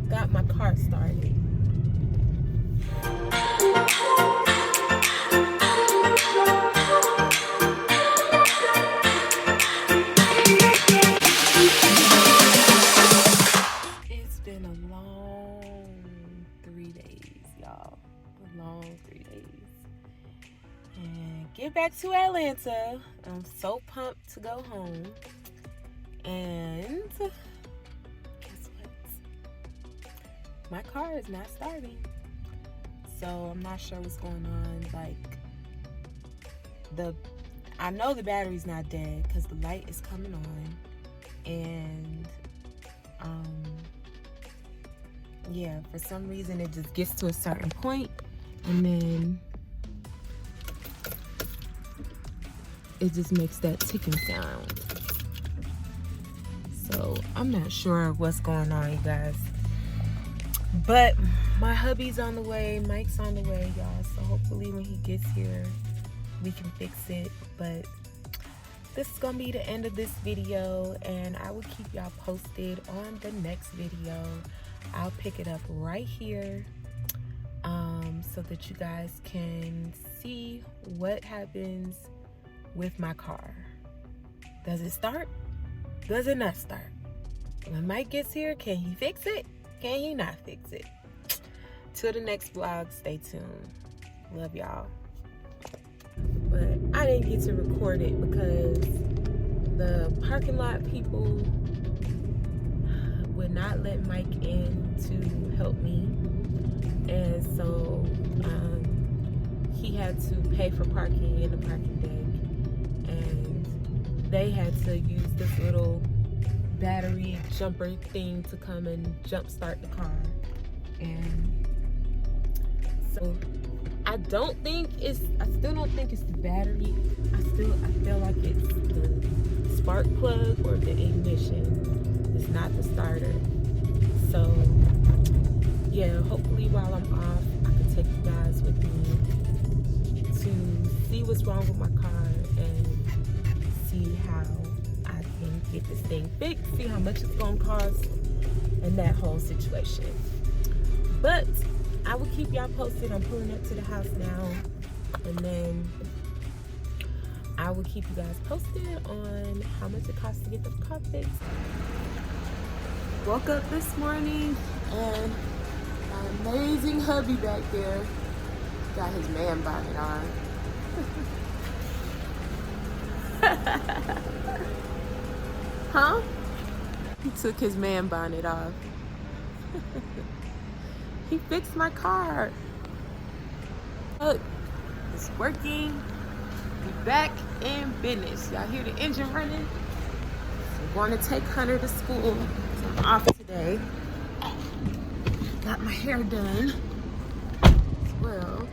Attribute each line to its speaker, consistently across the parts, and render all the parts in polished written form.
Speaker 1: got my car started. It's been a long 3 days, y'all. A long 3 days. And get back to Atlanta. I'm so pumped to go home. And guess what? My car is not starting. So I'm not sure what's going on. Like, I know the battery's not dead because the light is coming on. And yeah, for some reason it just gets to a certain point and then it just makes that ticking sound. So I'm not sure what's going on, you guys. But my hubby's on the way, Mike's on the way, y'all. So hopefully when he gets here, we can fix it. But this is gonna be the end of this video, and I will keep y'all posted on the next video. I'll pick it up right here so that you guys can see what happens with my car. Does it start? Does it not start? When Mike gets here, can he fix it? Can he not fix it? Till the next vlog, stay tuned. Love y'all. But I didn't get to record it because the parking lot people would not let Mike in to help me. And so he had to pay for parking in the parking deck. And they had to use this little battery jumper thing to come and jump start the car. And so I still don't think it's the battery. I feel like it's the spark plug or the ignition. It's not the starter. So yeah, hopefully while I'm off, I can take you guys with me to see what's wrong with my car and see how I can get this thing fixed, see how much it's gonna cost, and that whole situation. But I will keep y'all posted. I'm pulling up to the house now, and then I will keep you guys posted on how much it costs to get the car fixed. Woke up this morning and my amazing hubby back there got his man bonnet on. Huh? He took his man bonnet off. He fixed my car. Look, it's working. We back in business. Y'all hear the engine running? We're going to take Hunter to school. So I'm off today. Got my hair done as well.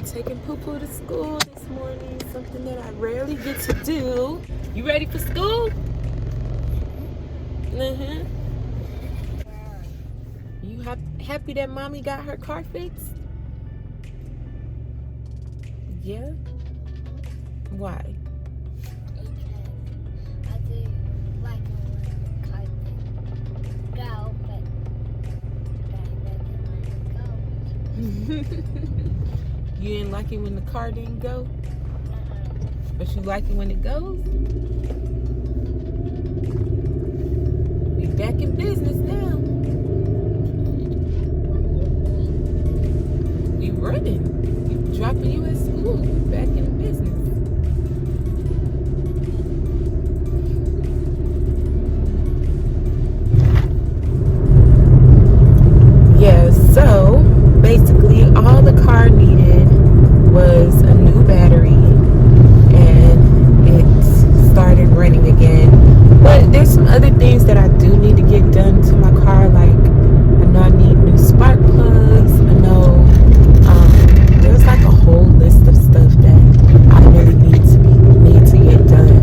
Speaker 1: Taking Poo-Poo to school this morning, something that I rarely get to do. You ready for school? Mm-hmm. You happy that mommy got her car fixed? Yeah? Why?
Speaker 2: Because I do like it when the car didn't go, but I didn't let it go.
Speaker 1: You didn't like it when the car didn't go? But you like it when it goes? We back in business now. We running. We dropping you at school. We back in business. Yeah, so basically all the car needed was a new battery and it started running again. But there's some other things that I do need to get done to my car, like I know I need new spark plugs. I know there's like a whole list of stuff that I really need to get done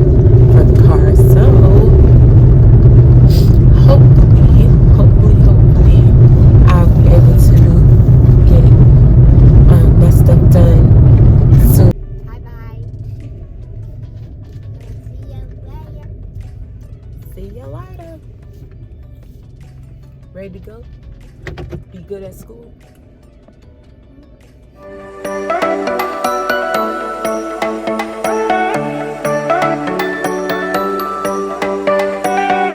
Speaker 1: for the car. So hopefully I'll be able to get my stuff done soon.
Speaker 2: Bye-bye. See you later.
Speaker 1: See you later. Ready to go? Be good at school?